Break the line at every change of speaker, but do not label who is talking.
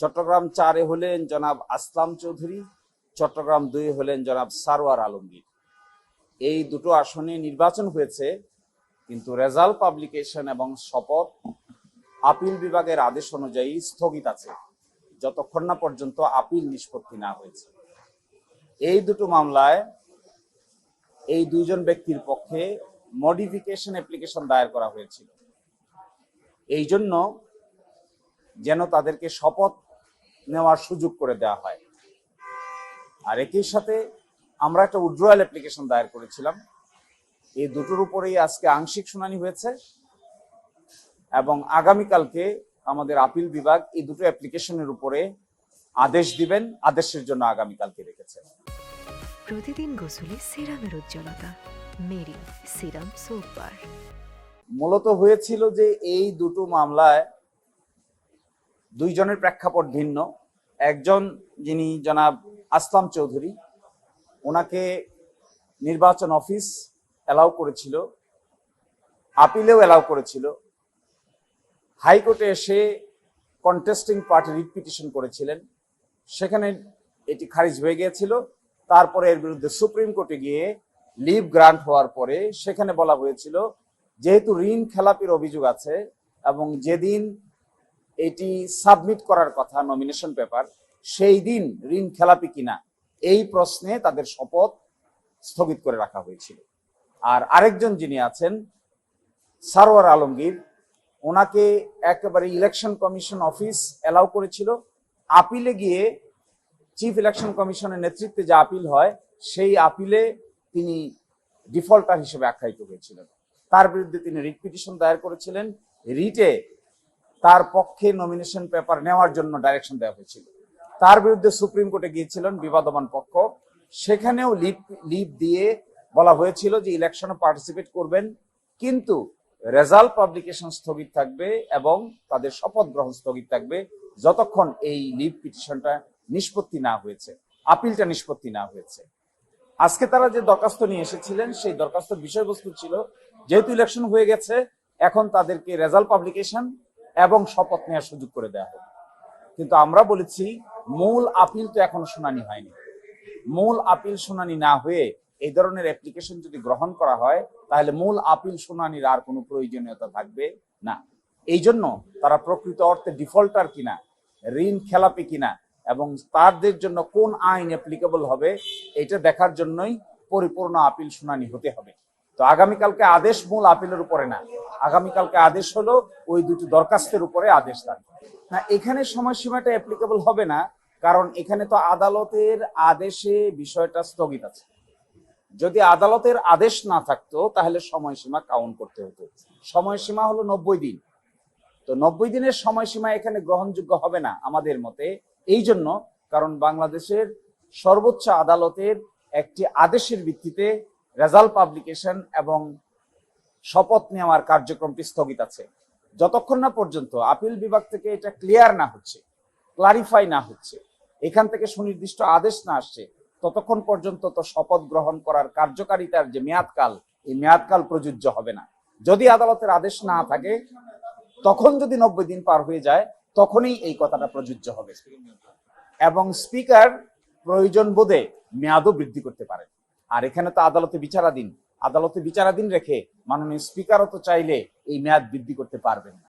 চট্টগ্রাম 4-এ হলেন জনাব আসলাম চৌধুরী, চট্টগ্রাম 2-এ হলেন জনাব সারোয়ার আলমগীর। এই দুটো আসনে নির্বাচন হয়েছে, কিন্তু রেজাল্ট পাবলিকেশন এবং শপথ আপিল বিভাগের আদেশ অনুযায়ী স্থগিত আছে যতক্ষণ না পর্যন্ত আপিল নিষ্পত্তি না হয়েছে। এই দুটো মামলায় এই দুইজন ব্যক্তির পক্ষে মডিফিকেশন অ্যাপ্লিকেশন দায়ের করা হয়েছিল, এই জন্য যেন তাদেরকে শপথ নেওয়ার সুযোগ করে দেওয়া হয়। আর একই সাথে আমরা একটা উইথড্রয়াল অ্যাপ্লিকেশন দায়ের করেছিলাম। এই দুটোর উপরেই আজকে আংশিক শুনানি হয়েছে এবং আগামীকালকে আমাদের আপিল বিভাগ এই দুটো অ্যাপ্লিকেশনের উপরে আদেশ দিবেন। আদেশের জন্য আগামীকালকে রেখেছে।
প্রতিদিন গোসলে সিরামের উজ্জ্বলতা মেরি সিরাম সোপ বার।
মূলত হয়েছিল যে এই দুটো মামলায় দুইজনের প্রেক্ষাপট ভিন্ন। একজন যিনি জনাব আসলাম চৌধুরী, ওনাকে নির্বাচন অফিস অ্যালাউ করেছিল, আপিলেও অ্যালাউ করেছিল। হাইকোর্টে এসে কন্টেস্টিং পার্টি রিট পিটিশন করেছিলেন, সেখানে এটি খারিজ হয়ে গিয়েছিল। তারপরে এর বিরুদ্ধে সুপ্রিম কোর্টে গিয়ে লিভ গ্রান্ট হওয়ার পরে সেখানে বলা হয়েছিল যেহেতু ঋণ খেলাপির অভিযোগ আছে এবং যেদিন এটি সাবমিট করার কথা নমিনেশন পেপার, সেই দিন ঋণ খেলাপি কিনা এই প্রশ্নে তাদের শপথ স্থগিত করে রাখা হয়েছিল। আর আরেকজন যিনি আছেন সারোয়ার আলমগীর, ওনাকে একেবারে ইলেকশন কমিশন অফিস অ্যালাউ করেছিল। আপিলে গিয়ে চিফ ইলেকশন কমিশনের নেতৃত্বে যে আপিল হয়, সেই আপিলে তিনি ডিফল্টার হিসেবে আখ্যায়িত হয়েছিলেন। তার বিরুদ্ধে তিনি রিট পিটিশন দায়ের করেছিলেন। রিটে তার পক্ষে নমিনেশন পেপার নেওয়ার জন্য ডাইরেকশন দেওয়া হয়েছিল। তার বিরুদ্ধে সুপ্রিম কোর্টে গিয়েছিলেন বিবাদমান পক্ষ, সেখানেও লিভ দিয়ে বলা হয়েছিল যে ইলেকশনে পার্টিসিপেট করবেন, কিন্তু রেজাল্ট পাবলিকেশন স্থগিত থাকবে এবং তাদের শপথ গ্রহণ স্থগিত থাকবে যতক্ষণ এই লিভ পিটিশনটা নিষ্পত্তি না হয়েছে, আপিলটা নিষ্পত্তি না হয়েছে। আজকে তারা যে দরখাস্ত নিয়ে এসেছিলেন, সেই দরখাস্তের বিষয়বস্তু ছিল যেহেতু ইলেকশন হয়ে গেছে, এখন তাদেরকে রেজাল্ট পাবলিকেশন এবং শপথ নেওয়ার সুযোগ করে দেওয়া হবে। কিন্তু আমরা বলেছি মূল আপিল তো এখনো শুনানি হয়নি। মূল আপিল শুনানি না হয়ে এই ধরনের অ্যাপ্লিকেশন যদি গ্রহণ করা হয়, তাহলে মূল আপিল শুনানির আর কোনো প্রয়োজনীয়তা থাকবে না। এই জন্য তারা প্রকৃত অর্থে ডিফল্টার কিনা, ঋণ খেলাপি কিনা এবং তাদের জন্য কোন আইন অ্যাপ্লিকেবল হবে, এটা দেখার জন্যই পরিপূর্ণ আপিল শুনানি হতে হবে। তো আগামীকালকে আদেশ মূল আপিলের উপরে না, আগামীকালকে আদেশ হলো ওই দুটি দরখাস্তের উপরে আদেশ থাকবে না। এখানে সময়সীমাটা অ্যাপ্লিকেবল হবে না, কারণ এখানে তো আদালতের আদেশে বিষয়টা স্থগিত আছে। যদি আদালতের আদেশ না থাকতো তাহলে সময়সীমা কাউন্ট করতে হতো। সময়সীমা হলো 90 দিন। তো 90 দিনের সময়সীমা এখানে গ্রহণযোগ্য হবে না আমাদের মতে। এই জন্য, কারণ বাংলাদেশের সর্বোচ্চ আদালতের একটি আদেশের ভিত্তিতে রেজাল্ট পাবলিকেশন এবং শপথ নেওয়ার কার্যক্রমটি স্থগিত আছে। যতক্ষণ না পর্যন্ত আপিল বিভাগ থেকে এটা ক্লিয়ার না হচ্ছে, ক্লারিফাই না হচ্ছে, এখান থেকে সুনির্দিষ্ট আদেশ না আসছে, ততক্ষণ পর্যন্ত তো শপথ গ্রহণ করার কার্যকারিতার যে মেয়াদকাল, এই মেয়াদকাল প্রযোজ্য হবে না। যদি আদালতের আদেশ না থাকে, তখন যদি 90 দিন পার হয়ে যায়, তখনই এই কথাটা প্রযোজ্য হবে এবং স্পিকার প্রয়োজন বোধে মেয়াদও বৃদ্ধি করতে পারেন। আর এখানে তো আদালতে বিচারাধীন রেখে মাননীয় স্পিকারও তো চাইলে এই মেয়াদ বৃদ্ধি করতে পারবেন না।